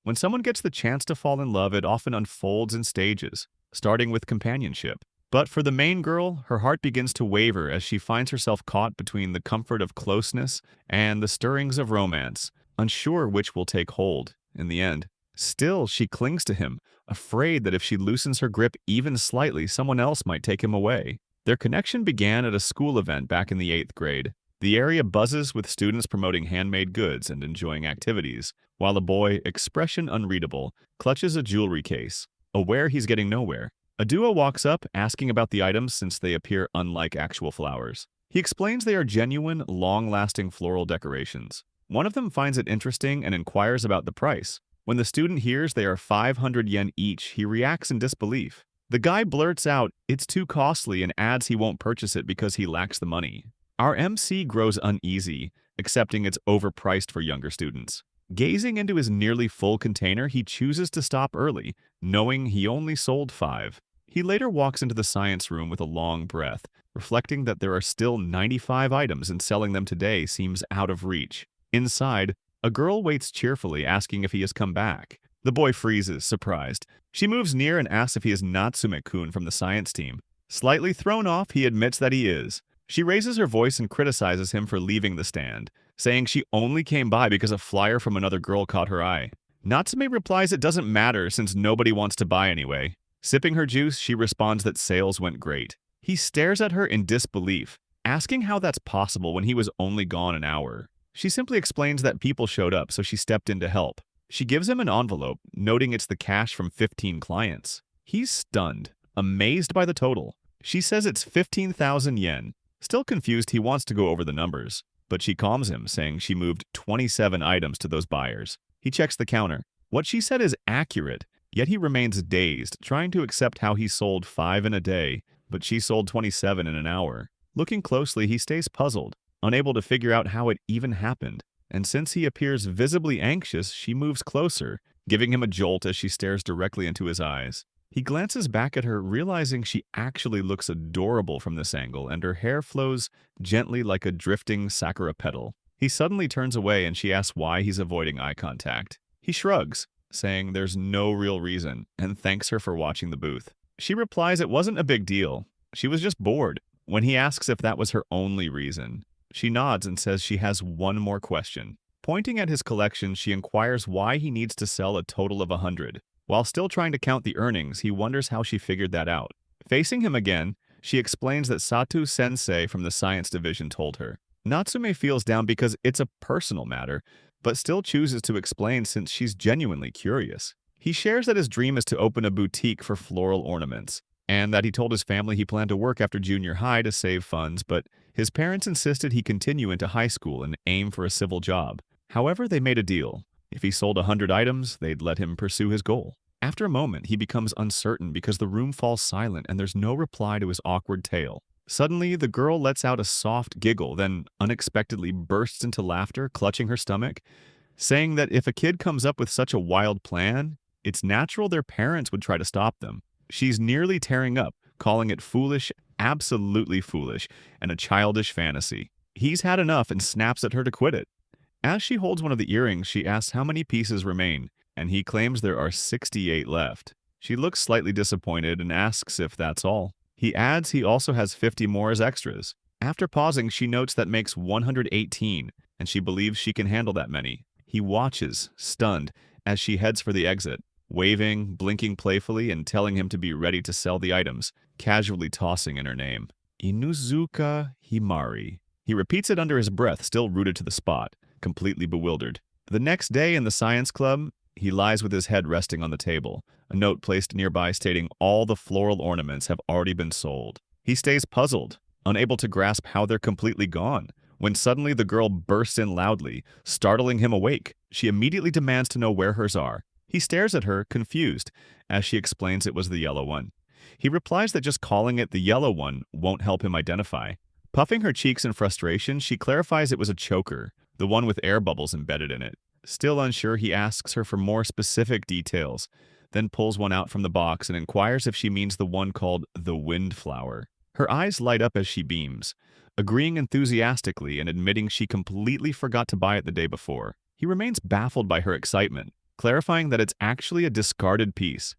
When someone gets the chance to fall in love, it often unfolds in stages, starting with companionship. But for the main girl, her heart begins to waver as she finds herself caught between the comfort of closeness and the stirrings of romance, unsure which will take hold in the end. Still, she clings to him, afraid that if she loosens her grip even slightly, someone else might take him away. Their connection began at a school event back in the 8th grade. The area buzzes with students promoting handmade goods and enjoying activities, while the boy, expression unreadable, clutches a jewelry case, aware he's getting nowhere. A duo walks up, asking about the items since they appear unlike actual flowers. He explains they are genuine, long-lasting floral decorations. One of them finds it interesting and inquires about the price. When the student hears they are 500 yen each, he reacts in disbelief. The guy blurts out, it's too costly, and adds he won't purchase it because he lacks the money. Our MC grows uneasy, accepting it's overpriced for younger students. Gazing into his nearly full container, he chooses to stop early, knowing he only sold 5. He later walks into the science room with a long breath, reflecting that there are still 95 items and selling them today seems out of reach. Inside, a girl waits cheerfully, asking if he has come back. The boy freezes, surprised. She moves near and asks if he is Natsume-kun from the science team. Slightly thrown off, he admits that he is. She raises her voice and criticizes him for leaving the stand, saying she only came by because a flyer from another girl caught her eye. Natsume replies it doesn't matter since nobody wants to buy anyway. Sipping her juice, she responds that sales went great. He stares at her in disbelief, asking how that's possible when he was only gone an hour. She simply explains that people showed up, so she stepped in to help. She gives him an envelope, noting it's the cash from 15 clients. He's stunned, amazed by the total. She says it's 15,000 yen. Still confused, he wants to go over the numbers, but she calms him, saying she moved 27 items to those buyers. He checks the counter. What she said is accurate, yet he remains dazed, trying to accept how he sold 5 in a day, but she sold 27 in an hour. Looking closely, he stays puzzled, unable to figure out how it even happened. And since he appears visibly anxious, she moves closer, giving him a jolt as she stares directly into his eyes. He glances back at her, realizing she actually looks adorable from this angle, and her hair flows gently like a drifting sakura petal. He suddenly turns away and she asks why he's avoiding eye contact. He shrugs, saying there's no real reason, and thanks her for watching the booth. She replies it wasn't a big deal. She was just bored. When he asks if that was her only reason, she nods and says she has one more question. Pointing at his collection, she inquires why he needs to sell a total of 100. While still trying to count the earnings, he wonders how she figured that out. Facing him again, she explains that Sato Sensei from the science division told her. Natsume feels down because it's a personal matter, but still chooses to explain since she's genuinely curious. He shares that his dream is to open a boutique for floral ornaments, and that he told his family he planned to work after junior high to save funds, but his parents insisted he continue into high school and aim for a civil job. However, they made a deal. If he sold 100 items, they'd let him pursue his goal. After a moment, he becomes uncertain because the room falls silent and there's no reply to his awkward tale. Suddenly, the girl lets out a soft giggle, then unexpectedly bursts into laughter, clutching her stomach, saying that if a kid comes up with such a wild plan, it's natural their parents would try to stop them. She's nearly tearing up, calling it foolish, absolutely foolish, and a childish fantasy. He's had enough and snaps at her to quit it. As she holds one of the earrings, she asks how many pieces remain, and he claims there are 68 left. She looks slightly disappointed and asks if that's all. He adds he also has 50 more as extras. After pausing, she notes that makes 118, and she believes she can handle that many. He watches, stunned, as she heads for the exit, waving, blinking playfully, and telling him to be ready to sell the items, casually tossing in her name. Inuzuka Himari. He repeats it under his breath, still rooted to the spot, completely bewildered. The next day in the science club, he lies with his head resting on the table, a note placed nearby stating all the floral ornaments have already been sold. He stays puzzled, unable to grasp how they're completely gone, when suddenly the girl bursts in loudly, startling him awake. She immediately demands to know where hers are. He stares at her, confused, as she explains it was the yellow one. He replies that just calling it the yellow one won't help him identify. Puffing her cheeks in frustration, she clarifies it was a choker, the one with air bubbles embedded in it. Still unsure, he asks her for more specific details, then pulls one out from the box and inquires if she means the one called the windflower. Her eyes light up as she beams, agreeing enthusiastically and admitting she completely forgot to buy it the day before. He remains baffled by her excitement, clarifying that it's actually a discarded piece.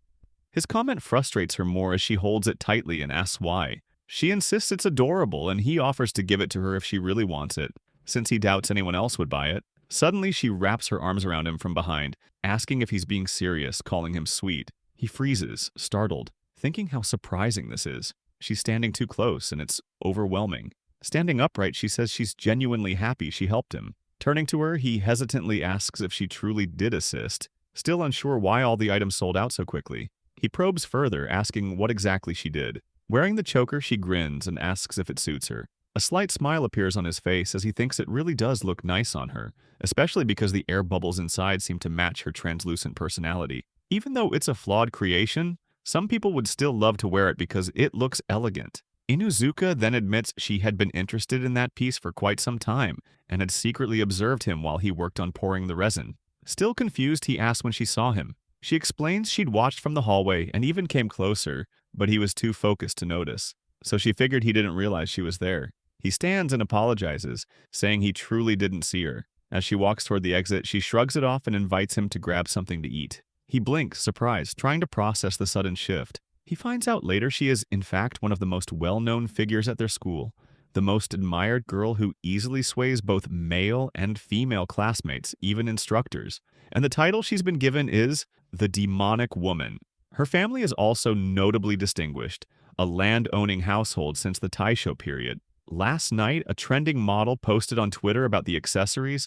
His comment frustrates her more as she holds it tightly and asks why. She insists it's adorable and he offers to give it to her if she really wants it, since he doubts anyone else would buy it. Suddenly, she wraps her arms around him from behind, asking if he's being serious, calling him sweet. He freezes, startled, thinking how surprising this is. She's standing too close, and it's overwhelming. Standing upright, she says she's genuinely happy she helped him. Turning to her, he hesitantly asks if she truly did assist, still unsure why all the items sold out so quickly. He probes further, asking what exactly she did. Wearing the choker, she grins and asks if it suits her. A slight smile appears on his face as he thinks it really does look nice on her, especially because the air bubbles inside seem to match her translucent personality. Even though it's a flawed creation, some people would still love to wear it because it looks elegant. Inuzuka then admits she had been interested in that piece for quite some time and had secretly observed him while he worked on pouring the resin. Still confused, he asks when she saw him. She explains she'd watched from the hallway and even came closer, but he was too focused to notice, so she figured he didn't realize she was there. He stands and apologizes, saying he truly didn't see her. As she walks toward the exit, she shrugs it off and invites him to grab something to eat. He blinks, surprised, trying to process the sudden shift. He finds out later she is, in fact, one of the most well-known figures at their school, the most admired girl who easily sways both male and female classmates, even instructors. And the title she's been given is the Demonic Woman. Her family is also notably distinguished, a land-owning household since the Taisho period. Last night, a trending model posted on Twitter about the accessories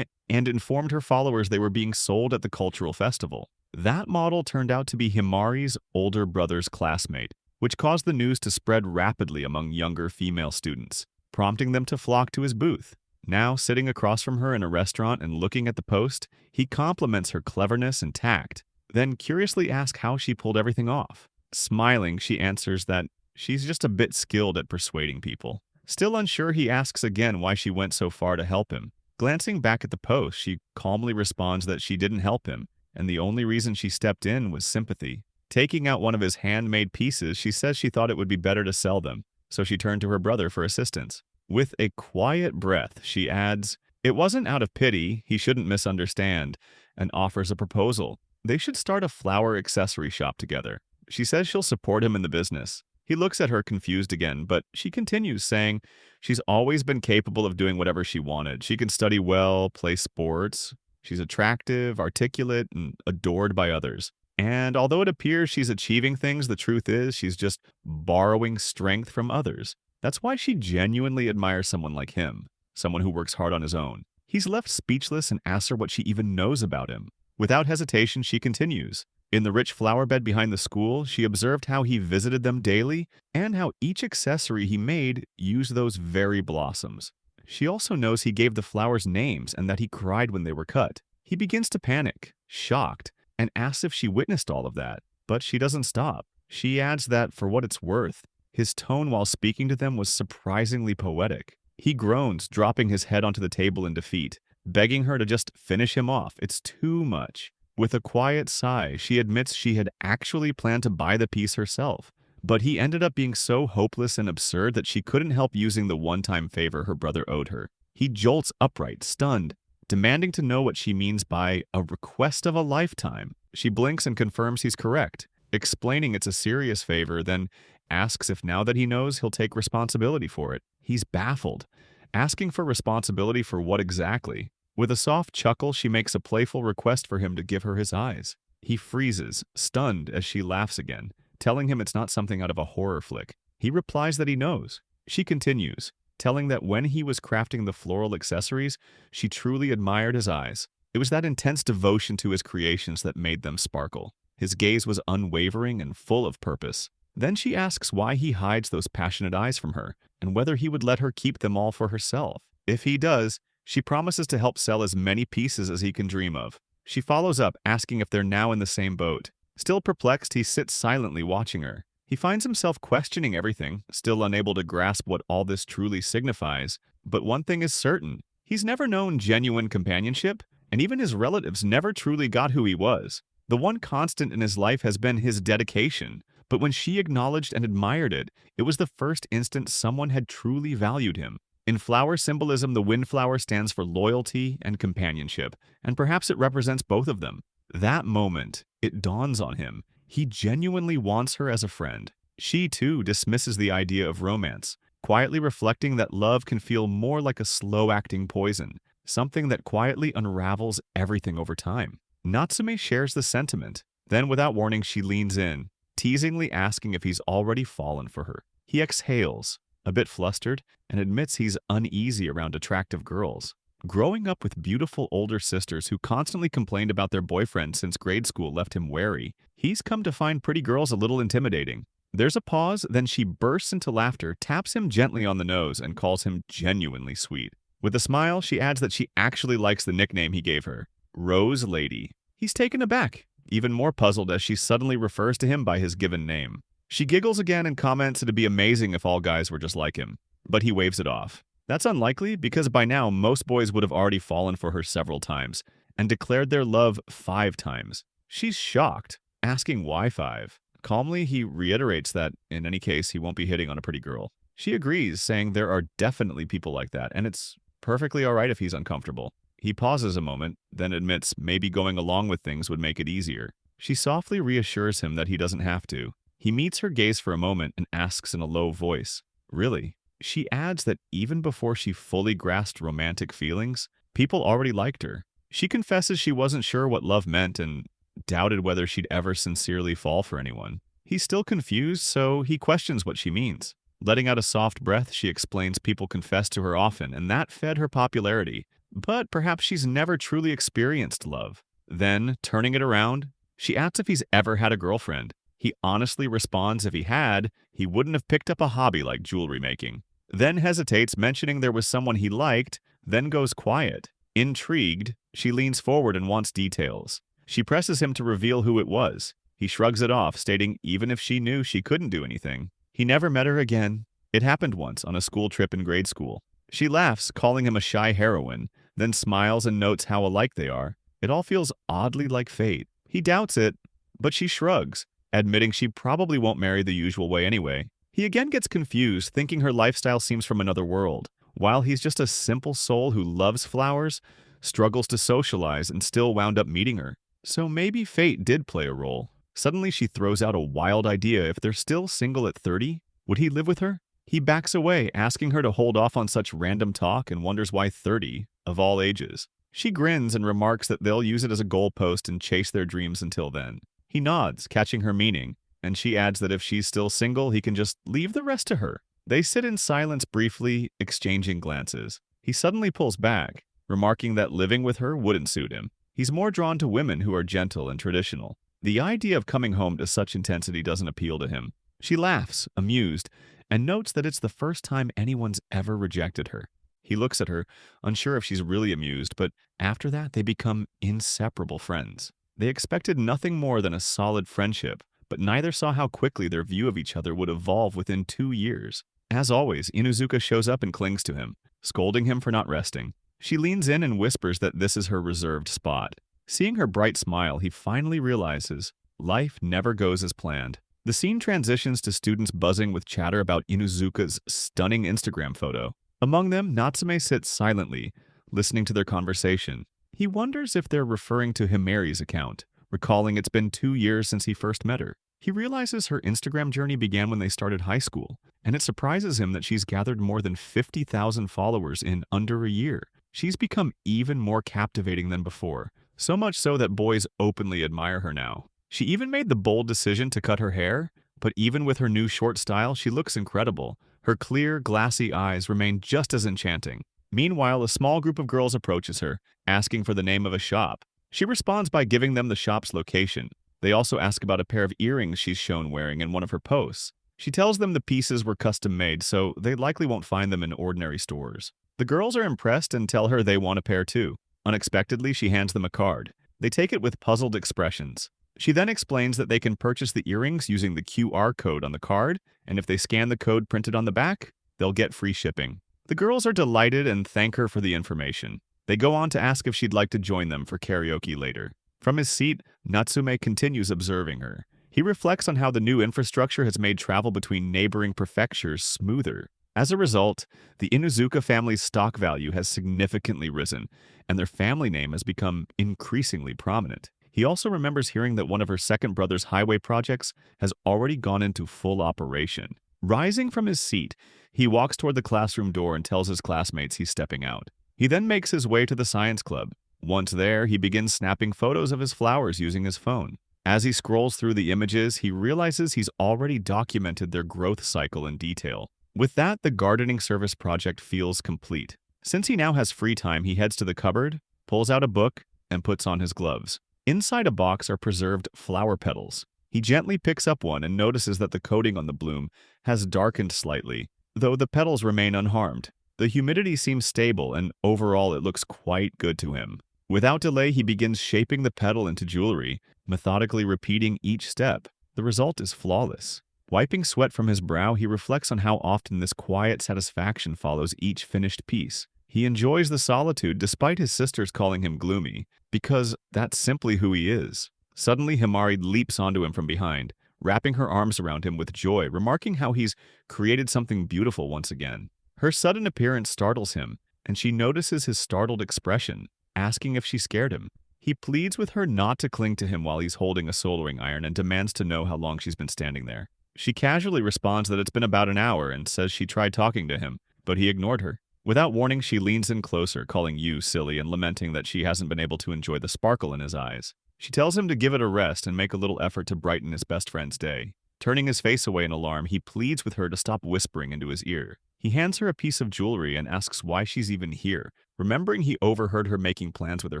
and informed her followers they were being sold at the cultural festival. That model turned out to be Himari's older brother's classmate, which caused the news to spread rapidly among younger female students, prompting them to flock to his booth. Now, sitting across from her in a restaurant and looking at the post, he compliments her cleverness and tact, then curiously asks how she pulled everything off. Smiling, she answers that she's just a bit skilled at persuading people. Still unsure, he asks again why she went so far to help him. Glancing back at the post, she calmly responds that she didn't help him, and the only reason she stepped in was sympathy. Taking out one of his handmade pieces, she says she thought it would be better to sell them, so she turned to her brother for assistance. With a quiet breath, she adds, it wasn't out of pity, he shouldn't misunderstand, and offers a proposal. They should start a flower accessory shop together. She says she'll support him in the business. He looks at her confused again, but she continues, saying she's always been capable of doing whatever she wanted. She can study well, play sports. She's attractive, articulate, and adored by others. And although it appears she's achieving things, the truth is she's just borrowing strength from others. That's why she genuinely admires someone like him, someone who works hard on his own. He's left speechless and asks her what she even knows about him. Without hesitation, she continues. In the rich flower bed behind the school, she observed how he visited them daily and how each accessory he made used those very blossoms. She also knows he gave the flowers names and that he cried when they were cut. He begins to panic, shocked, and asks if she witnessed all of that, but she doesn't stop. She adds that, for what it's worth, his tone while speaking to them was surprisingly poetic. He groans, dropping his head onto the table in defeat, begging her to just finish him off. It's too much. With a quiet sigh, she admits she had actually planned to buy the piece herself, but he ended up being so hopeless and absurd that she couldn't help using the one-time favor her brother owed her. He jolts upright, stunned, demanding to know what she means by a request of a lifetime. She blinks and confirms he's correct, explaining it's a serious favor, then asks if now that he knows, he'll take responsibility for it. He's baffled, asking for responsibility for what exactly? With a soft chuckle, she makes a playful request for him to give her his eyes. He freezes, stunned as she laughs again, telling him it's not something out of a horror flick. He replies that he knows. She continues, telling that when he was crafting the floral accessories, she truly admired his eyes. It was that intense devotion to his creations that made them sparkle. His gaze was unwavering and full of purpose. Then she asks why he hides those passionate eyes from her, and whether he would let her keep them all for herself. If he does, she promises to help sell as many pieces as he can dream of. She follows up, asking if they're now in the same boat. Still perplexed, he sits silently watching her. He finds himself questioning everything, still unable to grasp what all this truly signifies. But one thing is certain, he's never known genuine companionship, and even his relatives never truly got who he was. The one constant in his life has been his dedication, but when she acknowledged and admired it, it was the first instant someone had truly valued him. In flower symbolism, the windflower stands for loyalty and companionship, and perhaps it represents both of them. That moment, it dawns on him. He genuinely wants her as a friend. She, too, dismisses the idea of romance, quietly reflecting that love can feel more like a slow-acting poison, something that quietly unravels everything over time. Natsume shares the sentiment. Then, without warning, she leans in, teasingly asking if he's already fallen for her. He exhales, a bit flustered, and admits he's uneasy around attractive girls. Growing up with beautiful older sisters who constantly complained about their boyfriends since grade school left him wary, he's come to find pretty girls a little intimidating. There's a pause, then she bursts into laughter, taps him gently on the nose, and calls him genuinely sweet. With a smile, she adds that she actually likes the nickname he gave her, Rose Lady. He's taken aback, even more puzzled as she suddenly refers to him by his given name. She giggles again and comments it'd be amazing if all guys were just like him, but he waves it off. That's unlikely because by now most boys would have already fallen for her several times and declared their love 5 times. She's shocked, asking why 5. Calmly, he reiterates that, in any case, he won't be hitting on a pretty girl. She agrees, saying there are definitely people like that, and it's perfectly alright if he's uncomfortable. He pauses a moment, then admits maybe going along with things would make it easier. She softly reassures him that he doesn't have to. He meets her gaze for a moment and asks in a low voice, "Really?" She adds that even before she fully grasped romantic feelings, people already liked her. She confesses she wasn't sure what love meant and doubted whether she'd ever sincerely fall for anyone. He's still confused, so he questions what she means. Letting out a soft breath, she explains people confess to her often, and that fed her popularity. But perhaps she's never truly experienced love. Then, turning it around, she asks if he's ever had a girlfriend. He honestly responds if he had, he wouldn't have picked up a hobby like jewelry making. Then hesitates, mentioning there was someone he liked, then goes quiet. Intrigued, she leans forward and wants details. She presses him to reveal who it was. He shrugs it off, stating even if she knew, she couldn't do anything. He never met her again. It happened once on a school trip in grade school. She laughs, calling him a shy heroine, then smiles and notes how alike they are. It all feels oddly like fate. He doubts it, but she shrugs, admitting she probably won't marry the usual way anyway. He again gets confused, thinking her lifestyle seems from another world, while he's just a simple soul who loves flowers, struggles to socialize, and still wound up meeting her. So maybe fate did play a role. Suddenly she throws out a wild idea. If they're still single at 30, would he live with her? He backs away, asking her to hold off on such random talk, and wonders why 30, of all ages. She grins and remarks that they'll use it as a goalpost and chase their dreams until then. He nods, catching her meaning, and she adds that if she's still single, he can just leave the rest to her. They sit in silence briefly, exchanging glances. He suddenly pulls back, remarking that living with her wouldn't suit him. He's more drawn to women who are gentle and traditional. The idea of coming home to such intensity doesn't appeal to him. She laughs, amused, and notes that it's the first time anyone's ever rejected her. He looks at her, unsure if she's really amused, but after that they become inseparable friends. They expected nothing more than a solid friendship, but neither saw how quickly their view of each other would evolve within 2 years. As always, Inuzuka shows up and clings to him, scolding him for not resting. She leans in and whispers that this is her reserved spot. Seeing her bright smile, he finally realizes life never goes as planned. The scene transitions to students buzzing with chatter about Inuzuka's stunning Instagram photo. Among them, Natsume sits silently, listening to their conversation. He wonders if they're referring to Himeri's account, recalling it's been 2 years since he first met her. He realizes her Instagram journey began when they started high school, and it surprises him that she's gathered more than 50,000 followers in under a year. She's become even more captivating than before, so much so that boys openly admire her now. She even made the bold decision to cut her hair, but even with her new short style, she looks incredible. Her clear, glassy eyes remain just as enchanting. Meanwhile, a small group of girls approaches her, asking for the name of a shop. She responds by giving them the shop's location. They also ask about a pair of earrings she's shown wearing in one of her posts. She tells them the pieces were custom-made, so they likely won't find them in ordinary stores. The girls are impressed and tell her they want a pair too. Unexpectedly, she hands them a card. They take it with puzzled expressions. She then explains that they can purchase the earrings using the QR code on the card, and if they scan the code printed on the back, they'll get free shipping. The girls are delighted and thank her for the information. They go on to ask if she'd like to join them for karaoke later. From his seat, Natsume continues observing her. He reflects on how the new infrastructure has made travel between neighboring prefectures smoother. As a result, the Inuzuka family's stock value has significantly risen, and their family name has become increasingly prominent. He also remembers hearing that one of her second brother's highway projects has already gone into full operation. Rising from his seat, he walks toward the classroom door and tells his classmates he's stepping out. He then makes his way to the science club. Once there, he begins snapping photos of his flowers using his phone. As he scrolls through the images, he realizes he's already documented their growth cycle in detail. With that, the gardening service project feels complete. Since he now has free time, he heads to the cupboard, pulls out a book, and puts on his gloves. Inside a box are preserved flower petals. He gently picks up one and notices that the coating on the bloom has darkened slightly, though the petals remain unharmed. The humidity seems stable, and overall it looks quite good to him. Without delay, he begins shaping the petal into jewelry, methodically repeating each step. The result is flawless. Wiping sweat from his brow, he reflects on how often this quiet satisfaction follows each finished piece. He enjoys the solitude despite his sisters calling him gloomy, because that's simply who he is. Suddenly, Himari leaps onto him from behind, wrapping her arms around him with joy, remarking how he's created something beautiful once again. Her sudden appearance startles him, and she notices his startled expression, asking if she scared him. He pleads with her not to cling to him while he's holding a soldering iron and demands to know how long she's been standing there. She casually responds that it's been about an hour and says she tried talking to him, but he ignored her. Without warning, she leans in closer, calling Yu silly and lamenting that she hasn't been able to enjoy the sparkle in his eyes. She tells him to give it a rest and make a little effort to brighten his best friend's day. Turning his face away in alarm, he pleads with her to stop whispering into his ear. He hands her a piece of jewelry and asks why she's even here, remembering he overheard her making plans with her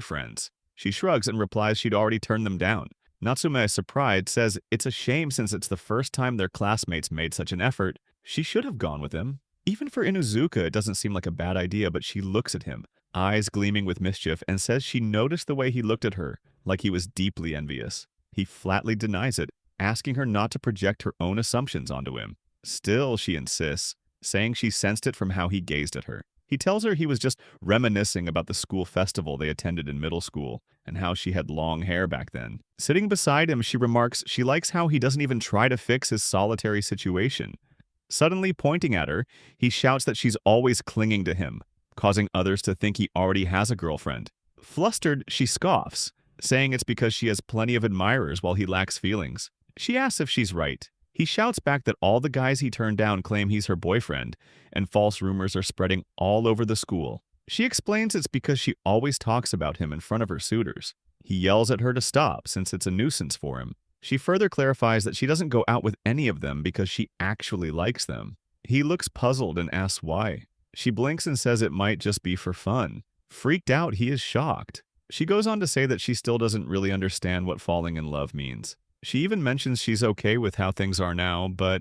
friends. She shrugs and replies she'd already turned them down. Natsume, surprised, says it's a shame since it's the first time their classmates made such an effort. She should have gone with him. Even for Inuzuka, it doesn't seem like a bad idea, but she looks at him, eyes gleaming with mischief, and says she noticed the way he looked at her, like he was deeply envious. He flatly denies it, asking her not to project her own assumptions onto him. Still, she insists, saying she sensed it from how he gazed at her. He tells her he was just reminiscing about the school festival they attended in middle school, and how she had long hair back then. Sitting beside him, she remarks she likes how he doesn't even try to fix his solitary situation. Suddenly pointing at her, he shouts that she's always clinging to him, causing others to think he already has a girlfriend. Flustered, she scoffs, saying it's because she has plenty of admirers while he lacks feelings. She asks if she's right. He shouts back that all the guys he turned down claim he's her boyfriend, and false rumors are spreading all over the school. She explains it's because she always talks about him in front of her suitors. He yells at her to stop since it's a nuisance for him. She further clarifies that she doesn't go out with any of them because she actually likes them. He looks puzzled and asks why. She blinks and says it might just be for fun. Freaked out, he is shocked. She goes on to say that she still doesn't really understand what falling in love means. She even mentions she's okay with how things are now, but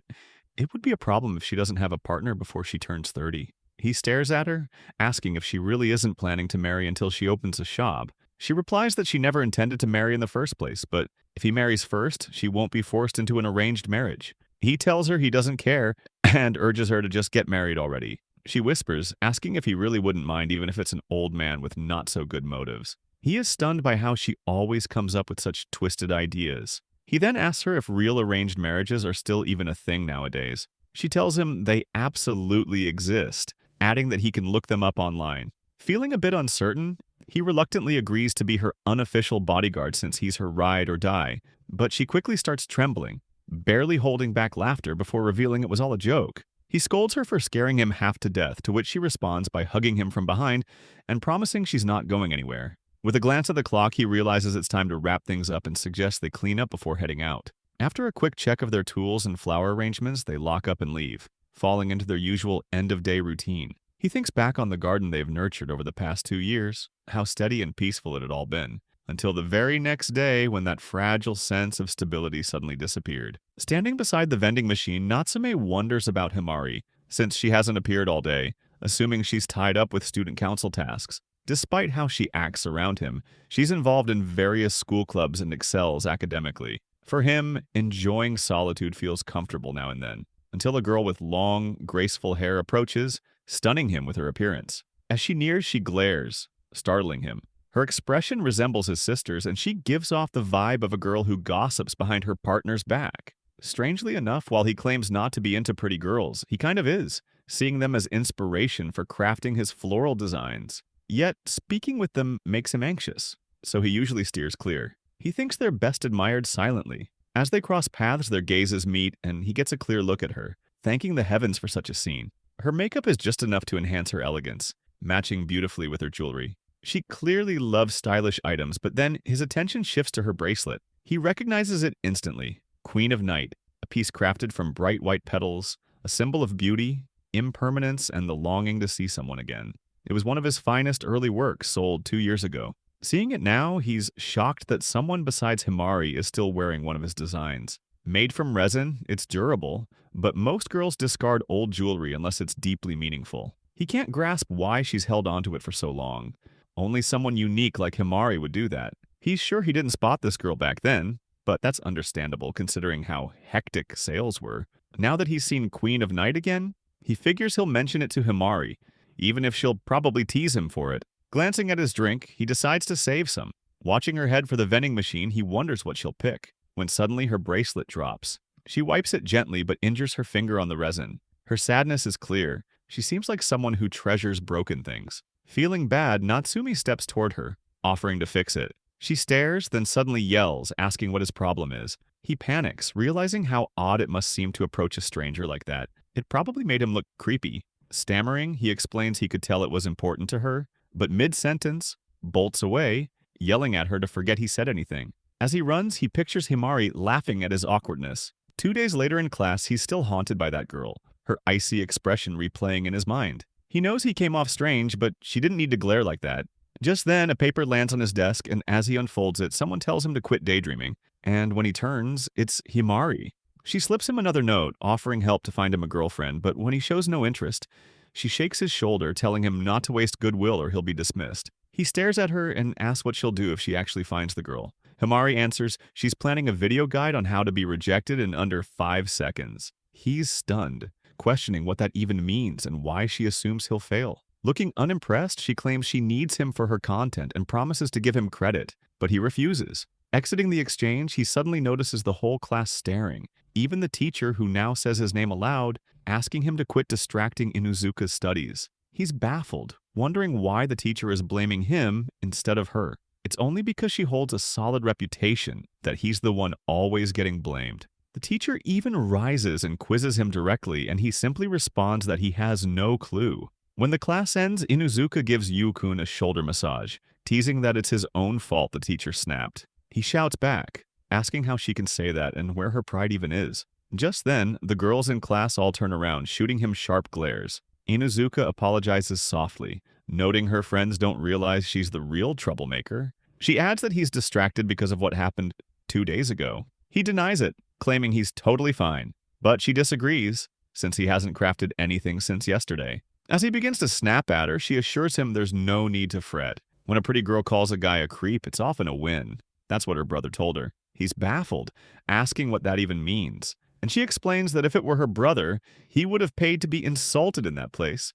it would be a problem if she doesn't have a partner before she turns 30. He stares at her, asking if she really isn't planning to marry until she opens a shop. She replies that she never intended to marry in the first place, but if he marries first, she won't be forced into an arranged marriage. He tells her he doesn't care and urges her to just get married already. She whispers, asking if he really wouldn't mind even if it's an old man with not-so-good motives. He is stunned by how she always comes up with such twisted ideas. He then asks her if real arranged marriages are still even a thing nowadays. She tells him they absolutely exist, adding that he can look them up online. Feeling a bit uncertain, he reluctantly agrees to be her unofficial bodyguard since he's her ride or die, but she quickly starts trembling, barely holding back laughter before revealing it was all a joke. He scolds her for scaring him half to death, to which she responds by hugging him from behind and promising she's not going anywhere. With a glance at the clock, he realizes it's time to wrap things up and suggests they clean up before heading out. After a quick check of their tools and flower arrangements, they lock up and leave, falling into their usual end-of-day routine. He thinks back on the garden they've nurtured over the past 2 years, how steady and peaceful it had all been, until the very next day when that fragile sense of stability suddenly disappeared. Standing beside the vending machine, Natsume wonders about Himari, since she hasn't appeared all day, assuming she's tied up with student council tasks. Despite how she acts around him, she's involved in various school clubs and excels academically. For him, enjoying solitude feels comfortable now and then, until a girl with long, graceful hair approaches, stunning him with her appearance. As she nears, she glares, startling him. Her expression resembles his sister's, and she gives off the vibe of a girl who gossips behind her partner's back. Strangely enough, while he claims not to be into pretty girls, he kind of is, seeing them as inspiration for crafting his floral designs. Yet, speaking with them makes him anxious, so he usually steers clear. He thinks they're best admired silently. As they cross paths, their gazes meet, and he gets a clear look at her, thanking the heavens for such a scene. Her makeup is just enough to enhance her elegance, matching beautifully with her jewelry. She clearly loves stylish items, but then his attention shifts to her bracelet. He recognizes it instantly. Queen of Night, a piece crafted from bright white petals, a symbol of beauty, impermanence, and the longing to see someone again. It was one of his finest early works sold 2 years ago. Seeing it now, he's shocked that someone besides Himari is still wearing one of his designs. Made from resin, it's durable, but most girls discard old jewelry unless it's deeply meaningful. He can't grasp why she's held onto it for so long. Only someone unique like Himari would do that. He's sure he didn't spot this girl back then, but that's understandable considering how hectic sales were. Now that he's seen Queen of Night again, he figures he'll mention it to Himari, even if she'll probably tease him for it. Glancing at his drink, he decides to save some. Watching her head for the vending machine, he wonders what she'll pick, when suddenly her bracelet drops. She wipes it gently but injures her finger on the resin. Her sadness is clear. She seems like someone who treasures broken things. Feeling bad, Natsumi steps toward her, offering to fix it. She stares, then suddenly yells, asking what his problem is. He panics, realizing how odd it must seem to approach a stranger like that. It probably made him look creepy. Stammering, he explains he could tell it was important to her, but mid-sentence, bolts away, yelling at her to forget he said anything. As he runs, he pictures Himari laughing at his awkwardness. 2 days later in class, he's still haunted by that girl, her icy expression replaying in his mind. He knows he came off strange, but she didn't need to glare like that. Just then, a paper lands on his desk, and as he unfolds it, someone tells him to quit daydreaming. And when he turns, it's Himari. She slips him another note, offering help to find him a girlfriend, but when he shows no interest, she shakes his shoulder, telling him not to waste goodwill or he'll be dismissed. He stares at her and asks what she'll do if she actually finds the girl. Himari answers she's planning a video guide on how to be rejected in under 5 seconds. He's stunned, questioning what that even means and why she assumes he'll fail. Looking unimpressed, she claims she needs him for her content and promises to give him credit, but he refuses. Exiting the exchange, he suddenly notices the whole class staring, even the teacher who now says his name aloud, asking him to quit distracting Inuzuka's studies. He's baffled, wondering why the teacher is blaming him instead of her. It's only because she holds a solid reputation that he's the one always getting blamed. The teacher even rises and quizzes him directly, and he simply responds that he has no clue. When the class ends, Inuzuka gives Yu-kun a shoulder massage, teasing that it's his own fault the teacher snapped. He shouts back, asking how she can say that and where her pride even is. Just then, the girls in class all turn around, shooting him sharp glares. Inuzuka apologizes softly, noting her friends don't realize she's the real troublemaker. She adds that he's distracted because of what happened 2 days ago. He denies it, claiming he's totally fine, but she disagrees, since he hasn't crafted anything since yesterday. As he begins to snap at her, she assures him there's no need to fret. When a pretty girl calls a guy a creep, it's often a win. That's what her brother told her. He's baffled, asking what that even means. And she explains that if it were her brother, he would have paid to be insulted in that place.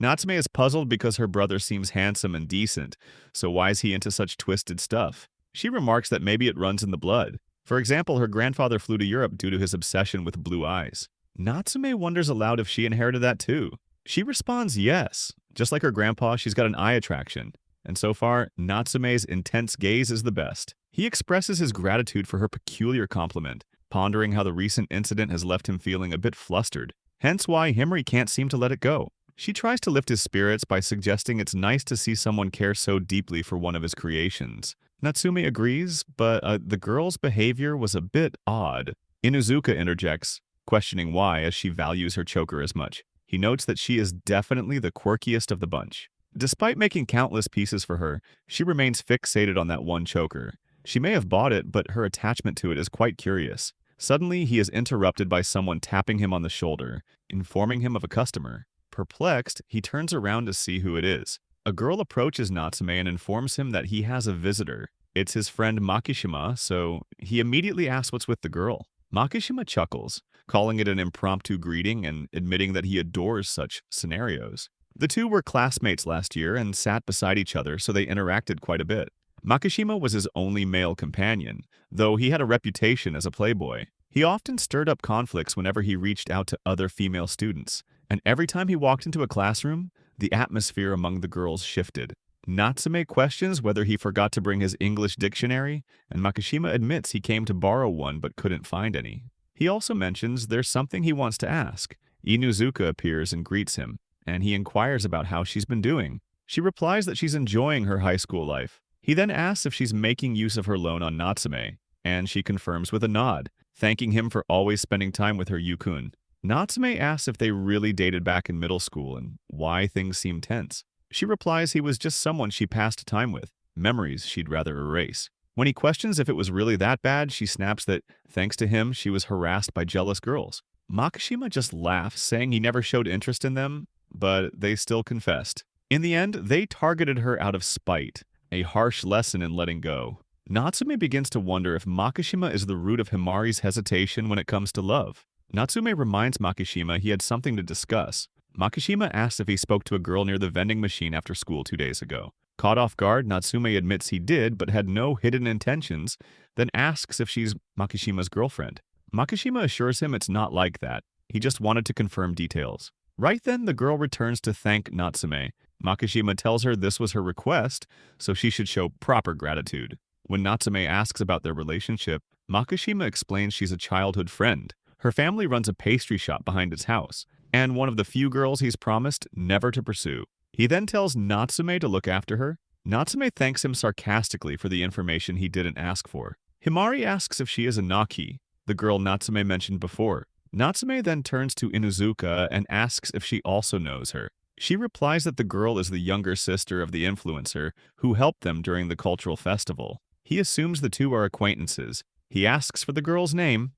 Natsume is puzzled because her brother seems handsome and decent, so why is he into such twisted stuff? She remarks that maybe it runs in the blood. For example, her grandfather flew to Europe due to his obsession with blue eyes. Natsume wonders aloud if she inherited that too. She responds yes. Just like her grandpa, she's got an eye attraction. And so far, Natsume's intense gaze is the best. He expresses his gratitude for her peculiar compliment, pondering how the recent incident has left him feeling a bit flustered. Hence why Himari can't seem to let it go. She tries to lift his spirits by suggesting it's nice to see someone care so deeply for one of his creations. Natsume agrees, but the girl's behavior was a bit odd. Inuzuka interjects, questioning why, as she values her choker as much. He notes that she is definitely the quirkiest of the bunch. Despite making countless pieces for her, she remains fixated on that one choker. She may have bought it, but her attachment to it is quite curious. Suddenly, he is interrupted by someone tapping him on the shoulder, informing him of a customer. Perplexed, he turns around to see who it is. A girl approaches Natsume and informs him that he has a visitor. It's his friend Makishima, so he immediately asks what's with the girl. Makishima chuckles, calling it an impromptu greeting and admitting that he adores such scenarios. The two were classmates last year and sat beside each other, so they interacted quite a bit. Makishima was his only male companion, though he had a reputation as a playboy. He often stirred up conflicts whenever he reached out to other female students, and every time he walked into a classroom, the atmosphere among the girls shifted. Natsume questions whether he forgot to bring his English dictionary, and Makishima admits he came to borrow one but couldn't find any. He also mentions there's something he wants to ask. Inuzuka appears and greets him, and he inquires about how she's been doing. She replies that she's enjoying her high school life. He then asks if she's making use of her loan on Natsume, and she confirms with a nod, thanking him for always spending time with her Yukun. Natsume asks if they really dated back in middle school and why things seem tense. She replies he was just someone she passed time with, memories she'd rather erase. When he questions if it was really that bad, she snaps that, thanks to him, she was harassed by jealous girls. Makishima just laughs, saying he never showed interest in them, but they still confessed. In the end, they targeted her out of spite, a harsh lesson in letting go. Natsume begins to wonder if Makishima is the root of Himari's hesitation when it comes to love. Natsume reminds Makishima he had something to discuss. Makishima asks if he spoke to a girl near the vending machine after school 2 days ago. Caught off guard, Natsume admits he did but had no hidden intentions, then asks if she's Makishima's girlfriend. Makishima assures him it's not like that. He just wanted to confirm details. Right then, the girl returns to thank Natsume. Makishima tells her this was her request, so she should show proper gratitude. When Natsume asks about their relationship, Makishima explains she's a childhood friend. Her family runs a pastry shop behind its house, and one of the few girls he's promised never to pursue. He then tells Natsume to look after her. Natsume thanks him sarcastically for the information he didn't ask for. Himari asks if she is a Naki, the girl Natsume mentioned before. Natsume then turns to Inuzuka and asks if she also knows her. She replies that the girl is the younger sister of the influencer who helped them during the cultural festival. He assumes the two are acquaintances. He asks for the girl's name,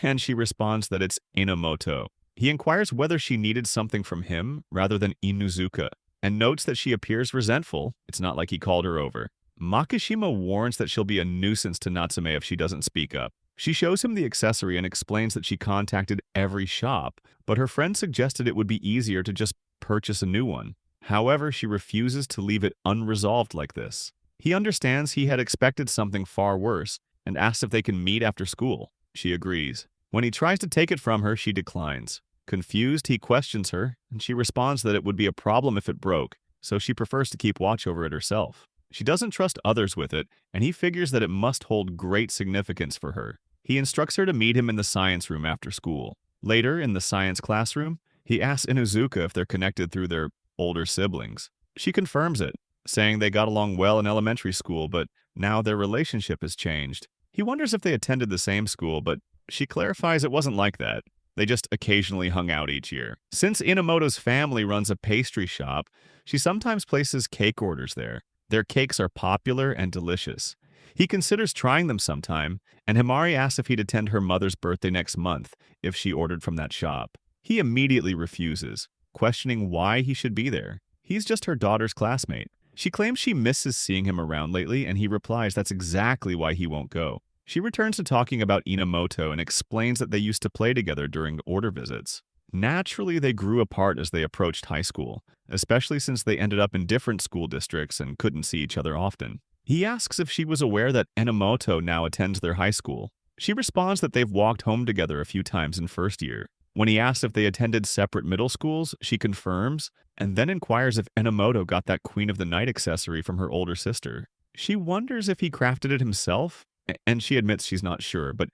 and she responds that it's Inamoto. He inquires whether she needed something from him rather than Inuzuka, and notes that she appears resentful. It's not like he called her over. Makishima warns that she'll be a nuisance to Natsume if she doesn't speak up. She shows him the accessory and explains that she contacted every shop, but her friend suggested it would be easier to just purchase a new one. However, she refuses to leave it unresolved like this. He understands he had expected something far worse and asks if they can meet after school. She agrees. When he tries to take it from her, she declines. Confused, he questions her, and she responds that it would be a problem if it broke, so she prefers to keep watch over it herself. She doesn't trust others with it, and he figures that it must hold great significance for her. He instructs her to meet him in the science room after school. Later, in the science classroom, he asks Inuzuka if they're connected through their older siblings. She confirms it, saying they got along well in elementary school, but now their relationship has changed. He wonders if they attended the same school, but she clarifies it wasn't like that. They just occasionally hung out each year. Since Inamoto's family runs a pastry shop, she sometimes places cake orders there. Their cakes are popular and delicious. He considers trying them sometime, and Himari asks if he'd attend her mother's birthday next month if she ordered from that shop. He immediately refuses, questioning why he should be there. He's just her daughter's classmate. She claims she misses seeing him around lately, and he replies that's exactly why he won't go. She returns to talking about Inamoto and explains that they used to play together during order visits. Naturally, they grew apart as they approached high school, especially since they ended up in different school districts and couldn't see each other often. He asks if she was aware that Inamoto now attends their high school. She responds that they've walked home together a few times in first year. When he asks if they attended separate middle schools, she confirms, and then inquires if Inamoto got that Queen of the Night accessory from her older sister. She wonders if he crafted it himself, and she admits she's not sure, but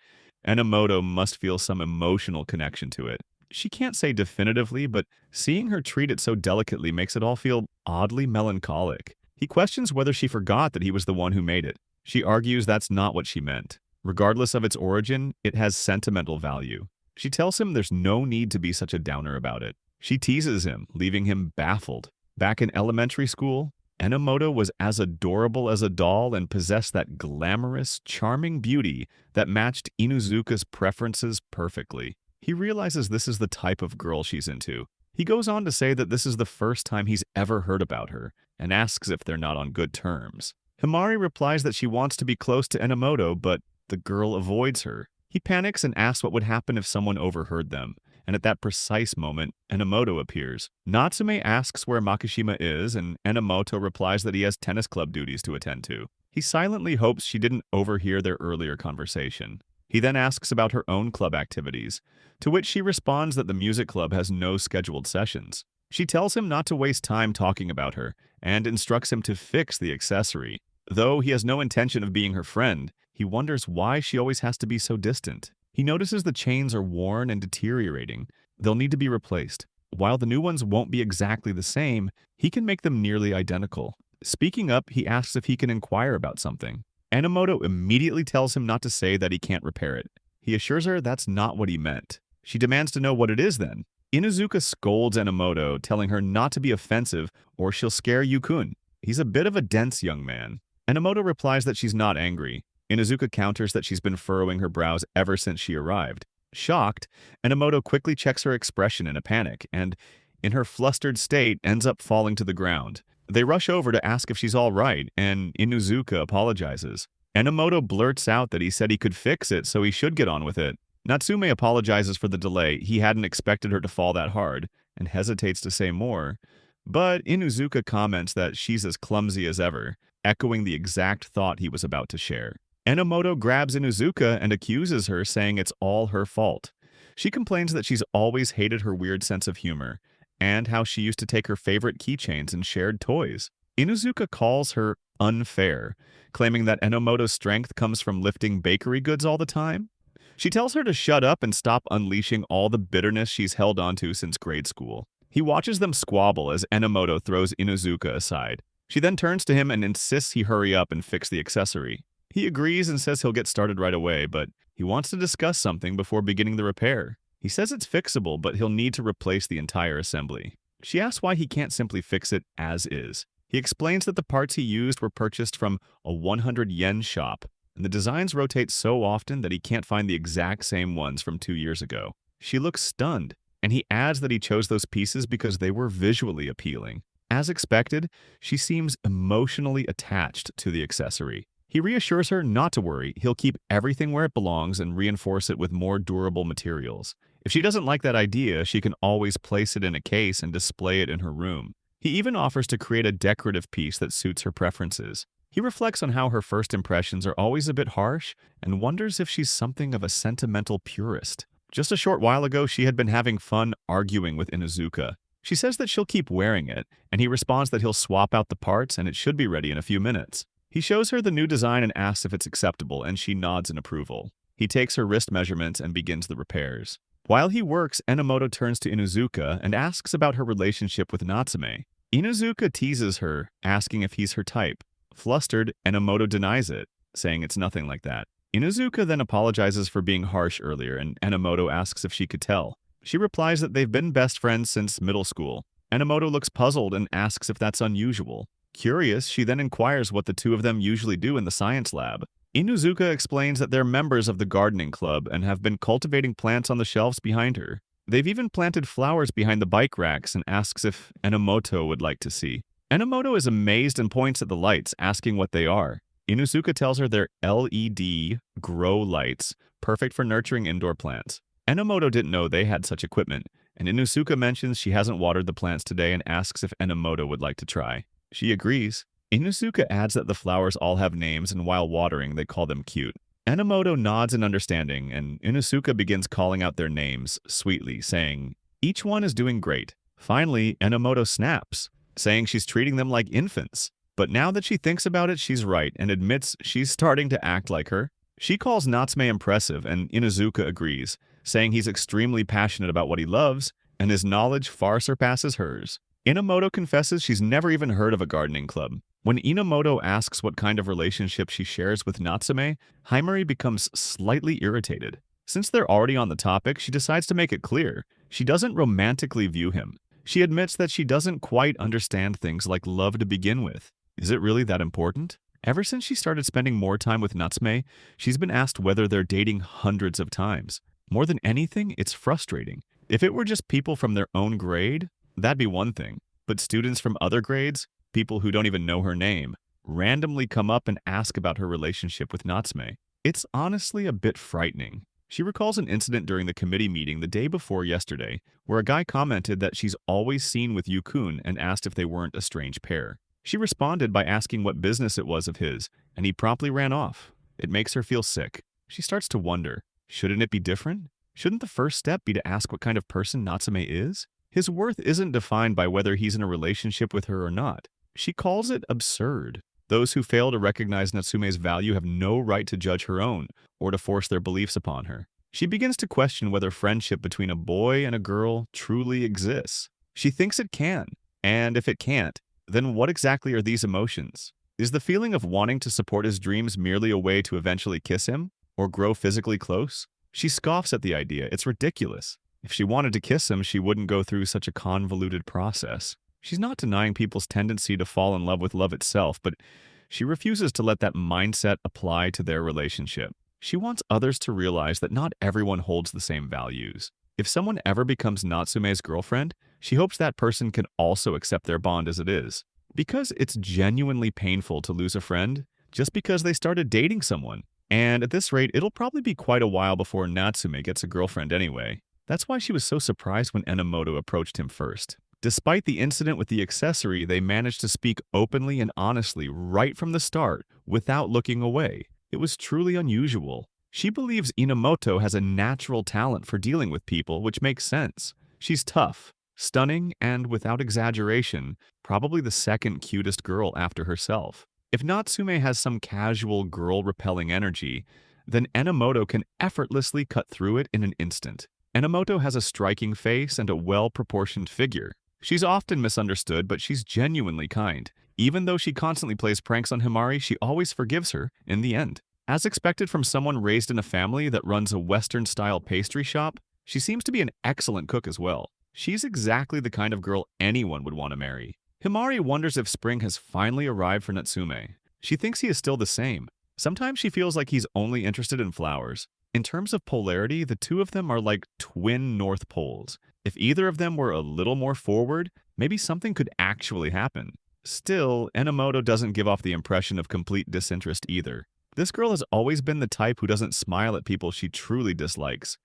Inamoto must feel some emotional connection to it. She can't say definitively, but seeing her treat it so delicately makes it all feel oddly melancholic. He questions whether she forgot that he was the one who made it. She argues that's not what she meant. Regardless of its origin, it has sentimental value. She tells him there's no need to be such a downer about it. She teases him, leaving him baffled. Back in elementary school, Inamoto was as adorable as a doll and possessed that glamorous, charming beauty that matched Inuzuka's preferences perfectly. He realizes this is the type of girl she's into. He goes on to say that this is the first time he's ever heard about her, and asks if they're not on good terms. Himari replies that she wants to be close to Inamoto, but the girl avoids her. He panics and asks what would happen if someone overheard them, and at that precise moment, Inamoto appears. Natsume asks where Makishima is, and Inamoto replies that he has tennis club duties to attend to. He silently hopes she didn't overhear their earlier conversation. He then asks about her own club activities, to which she responds that the music club has no scheduled sessions. She tells him not to waste time talking about her and instructs him to fix the accessory. Though he has no intention of being her friend, he wonders why she always has to be so distant. He notices the chains are worn and deteriorating. They'll need to be replaced. While the new ones won't be exactly the same, he can make them nearly identical. Speaking up, he asks if he can inquire about something. Enomoto immediately tells him not to say that he can't repair it. He assures her that's not what he meant. She demands to know what it is then. Inuzuka scolds Enomoto, telling her not to be offensive or she'll scare Yukun. He's a bit of a dense young man. Enomoto replies that she's not angry. Inuzuka counters that she's been furrowing her brows ever since she arrived. Shocked, Enomoto quickly checks her expression in a panic and, in her flustered state, ends up falling to the ground. They rush over to ask if she's all right, and Inuzuka apologizes. Enomoto blurts out that he said he could fix it, so he should get on with it. Natsume apologizes for the delay. He hadn't expected her to fall that hard, and hesitates to say more. But Inuzuka comments that she's as clumsy as ever, echoing the exact thought he was about to share. Enomoto grabs Inuzuka and accuses her, saying it's all her fault. She complains that she's always hated her weird sense of humor, and how she used to take her favorite keychains and shared toys. Inuzuka calls her unfair, claiming that Enomoto's strength comes from lifting bakery goods all the time. She tells her to shut up and stop unleashing all the bitterness she's held onto since grade school. He watches them squabble as Enomoto throws Inuzuka aside. She then turns to him and insists he hurry up and fix the accessory. He agrees and says he'll get started right away, but he wants to discuss something before beginning the repair. He says it's fixable, but he'll need to replace the entire assembly. She asks why he can't simply fix it as is. He explains that the parts he used were purchased from a 100 yen shop, and the designs rotate so often that he can't find the exact same ones from 2 years ago. She looks stunned, and he adds that he chose those pieces because they were visually appealing. As expected, she seems emotionally attached to the accessory. He reassures her not to worry, he'll keep everything where it belongs and reinforce it with more durable materials. If she doesn't like that idea, she can always place it in a case and display it in her room. He even offers to create a decorative piece that suits her preferences. He reflects on how her first impressions are always a bit harsh and wonders if she's something of a sentimental purist. Just a short while ago, she had been having fun arguing with Inuzuka. She says that she'll keep wearing it, and he responds that he'll swap out the parts and it should be ready in a few minutes. He shows her the new design and asks if it's acceptable, and she nods in approval. He takes her wrist measurements and begins the repairs. While he works, Enomoto turns to Inuzuka and asks about her relationship with Natsume. Inuzuka teases her, asking if he's her type. Flustered, Enomoto denies it, saying it's nothing like that. Inuzuka then apologizes for being harsh earlier, and Enomoto asks if she could tell. She replies that they've been best friends since middle school. Enomoto looks puzzled and asks if that's unusual. Curious, she then inquires what the two of them usually do in the science lab. Inuzuka explains that they're members of the gardening club and have been cultivating plants on the shelves behind her. They've even planted flowers behind the bike racks and asks if Enomoto would like to see. Enomoto is amazed and points at the lights, asking what they are. Inuzuka tells her they're LED grow lights, perfect for nurturing indoor plants. Enomoto didn't know they had such equipment, and Inuzuka mentions she hasn't watered the plants today and asks if Enomoto would like to try. She agrees. Inuzuka adds that the flowers all have names and while watering they call them cute. Enomoto nods in understanding, and Inuzuka begins calling out their names sweetly, saying, "Each one is doing great." Finally, Enomoto snaps, saying she's treating them like infants. But now that she thinks about it, she's right and admits she's starting to act like her. She calls Natsume impressive, and Inuzuka agrees, saying he's extremely passionate about what he loves, and his knowledge far surpasses hers. Enomoto confesses she's never even heard of a gardening club. When Enomoto asks what kind of relationship she shares with Natsume, Himari becomes slightly irritated. Since they're already on the topic, she decides to make it clear. She doesn't romantically view him. She admits that she doesn't quite understand things like love to begin with. Is it really that important? Ever since she started spending more time with Natsume, she's been asked whether they're dating hundreds of times. More than anything, it's frustrating. If it were just people from their own grade, that'd be one thing. But students from other grades, people who don't even know her name, randomly come up and ask about her relationship with Natsume. It's honestly a bit frightening. She recalls an incident during the committee meeting the day before yesterday, where a guy commented that she's always seen with Yukun and asked if they weren't a strange pair. She responded by asking what business it was of his, and he promptly ran off. It makes her feel sick. She starts to wonder, shouldn't it be different? Shouldn't the first step be to ask what kind of person Natsume is? His worth isn't defined by whether he's in a relationship with her or not. She calls it absurd. Those who fail to recognize Natsume's value have no right to judge her own or to force their beliefs upon her. She begins to question whether friendship between a boy and a girl truly exists. She thinks it can, and if it can't, then what exactly are these emotions? Is the feeling of wanting to support his dreams merely a way to eventually kiss him or grow physically close? She scoffs at the idea. It's ridiculous. If she wanted to kiss him, she wouldn't go through such a convoluted process. She's not denying people's tendency to fall in love with love itself, but she refuses to let that mindset apply to their relationship. She wants others to realize that not everyone holds the same values. If someone ever becomes Natsume's girlfriend, she hopes that person can also accept their bond as it is. Because it's genuinely painful to lose a friend just because they started dating someone. And at this rate, it'll probably be quite a while before Natsume gets a girlfriend anyway. That's why she was so surprised when Enomoto approached him first. Despite the incident with the accessory, they managed to speak openly and honestly right from the start without looking away. It was truly unusual. She believes Enomoto has a natural talent for dealing with people, which makes sense. She's tough, stunning, and without exaggeration, probably the second cutest girl after herself. If Natsume has some casual girl-repelling energy, then Enomoto can effortlessly cut through it in an instant. Enomoto has a striking face and a well-proportioned figure. She's often misunderstood, but she's genuinely kind. Even though she constantly plays pranks on Himari, she always forgives her in the end. As expected from someone raised in a family that runs a Western-style pastry shop, she seems to be an excellent cook as well. She's exactly the kind of girl anyone would want to marry. Himari wonders if spring has finally arrived for Natsume. She thinks he is still the same. Sometimes she feels like he's only interested in flowers. In terms of polarity, the two of them are like twin North Poles. If either of them were a little more forward, maybe something could actually happen. Still, Enomoto doesn't give off the impression of complete disinterest either. This girl has always been the type who doesn't smile at people she truly dislikes.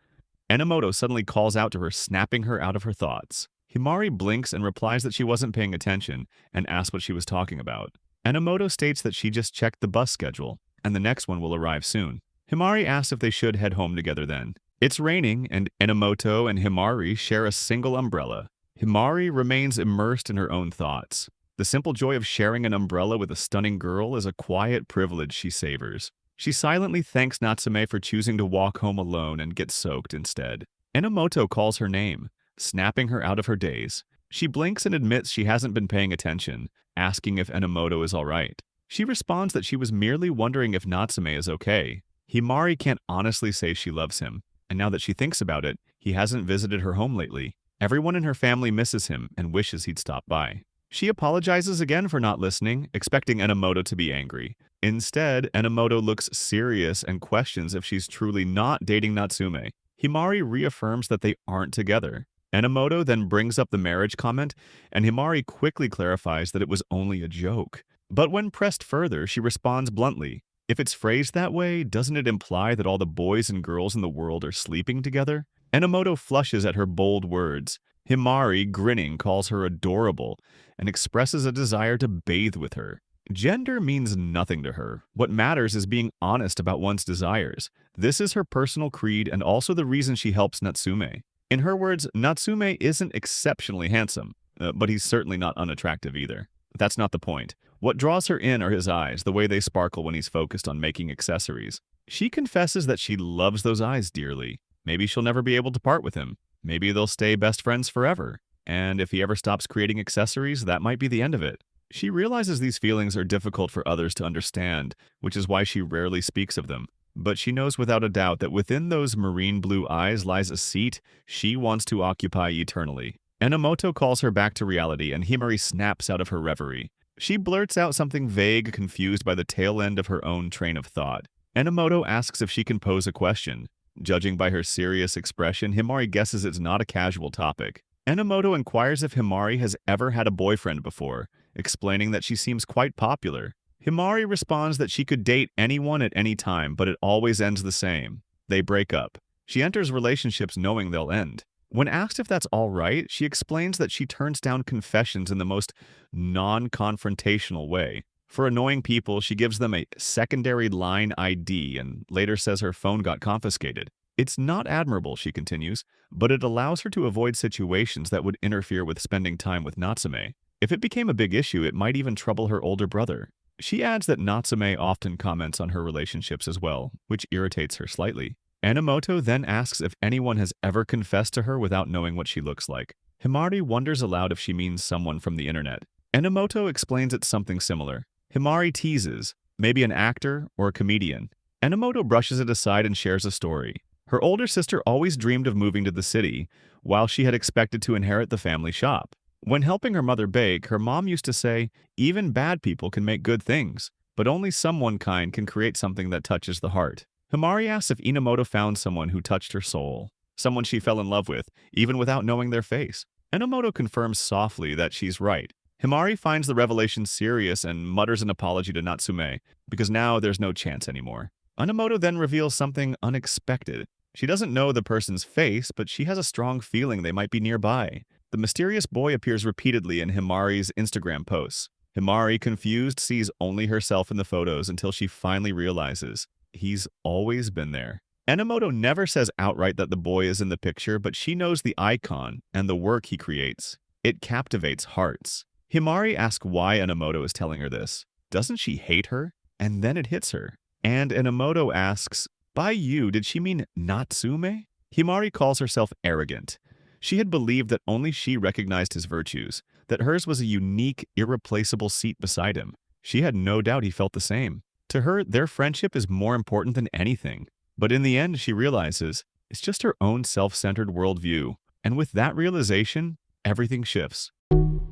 Enomoto suddenly calls out to her, snapping her out of her thoughts. Himari blinks and replies that she wasn't paying attention and asks what she was talking about. Enomoto states that she just checked the bus schedule, and the next one will arrive soon. Himari asks if they should head home together then. It's raining, and Enomoto and Himari share a single umbrella. Himari remains immersed in her own thoughts. The simple joy of sharing an umbrella with a stunning girl is a quiet privilege she savors. She silently thanks Natsume for choosing to walk home alone and get soaked instead. Enomoto calls her name, snapping her out of her daze. She blinks and admits she hasn't been paying attention, asking if Enomoto is alright. She responds that she was merely wondering if Natsume is okay. Himari can't honestly say she loves him, and now that she thinks about it, he hasn't visited her home lately. Everyone in her family misses him and wishes he'd stop by. She apologizes again for not listening, expecting Enomoto to be angry. Instead, Enomoto looks serious and questions if she's truly not dating Natsume. Himari reaffirms that they aren't together. Enomoto then brings up the marriage comment, and Himari quickly clarifies that it was only a joke. But when pressed further, she responds bluntly, if it's phrased that way, doesn't it imply that all the boys and girls in the world are sleeping together? Enomoto flushes at her bold words. Himari, grinning, calls her adorable and expresses a desire to bathe with her. Gender means nothing to her. What matters is being honest about one's desires. This is her personal creed and also the reason she helps Natsume. In her words, Natsume isn't exceptionally handsome, but he's certainly not unattractive either. That's not the point. What draws her in are his eyes, the way they sparkle when he's focused on making accessories. She confesses that she loves those eyes dearly. Maybe she'll never be able to part with him. Maybe they'll stay best friends forever. And if he ever stops creating accessories, that might be the end of it. She realizes these feelings are difficult for others to understand, which is why she rarely speaks of them. But she knows without a doubt that within those marine blue eyes lies a seat she wants to occupy eternally. Enomoto calls her back to reality, and Himari snaps out of her reverie. She blurts out something vague, confused by the tail end of her own train of thought. Enomoto asks if she can pose a question. Judging by her serious expression, Himari guesses it's not a casual topic. Enomoto inquires if Himari has ever had a boyfriend before, explaining that she seems quite popular. Himari responds that she could date anyone at any time, but it always ends the same. They break up. She enters relationships knowing they'll end. When asked if that's all right, she explains that she turns down confessions in the most non-confrontational way. For annoying people, she gives them a secondary line ID and later says her phone got confiscated. It's not admirable, she continues, but it allows her to avoid situations that would interfere with spending time with Natsume. If it became a big issue, it might even trouble her older brother. She adds that Natsume often comments on her relationships as well, which irritates her slightly. Enomoto then asks if anyone has ever confessed to her without knowing what she looks like. Himari wonders aloud if she means someone from the internet. Enomoto explains it's something similar. Himari teases, maybe an actor or a comedian. Enomoto brushes it aside and shares a story. Her older sister always dreamed of moving to the city, while she had expected to inherit the family shop. When helping her mother bake, her mom used to say, even bad people can make good things, but only someone kind can create something that touches the heart. Himari asks if Enomoto found someone who touched her soul, someone she fell in love with, even without knowing their face. Enomoto confirms softly that she's right. Himari finds the revelation serious and mutters an apology to Natsume, because now there's no chance anymore. Enomoto then reveals something unexpected. She doesn't know the person's face, but she has a strong feeling they might be nearby. The mysterious boy appears repeatedly in Himari's Instagram posts. Himari, confused, sees only herself in the photos until she finally realizes he's always been there. Enomoto never says outright that the boy is in the picture, but she knows the icon and the work he creates. It captivates hearts. Himari asks why Enomoto is telling her this. Doesn't she hate her? And then it hits her. And Enomoto asks, by you, did she mean Natsume? Himari calls herself arrogant. She had believed that only she recognized his virtues, that hers was a unique, irreplaceable seat beside him. She had no doubt he felt the same. To her, their friendship is more important than anything. But in the end, she realizes it's just her own self-centered worldview. And with that realization, everything shifts.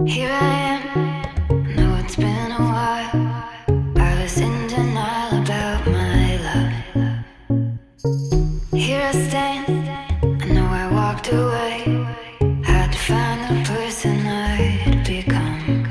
Here I am, know it's been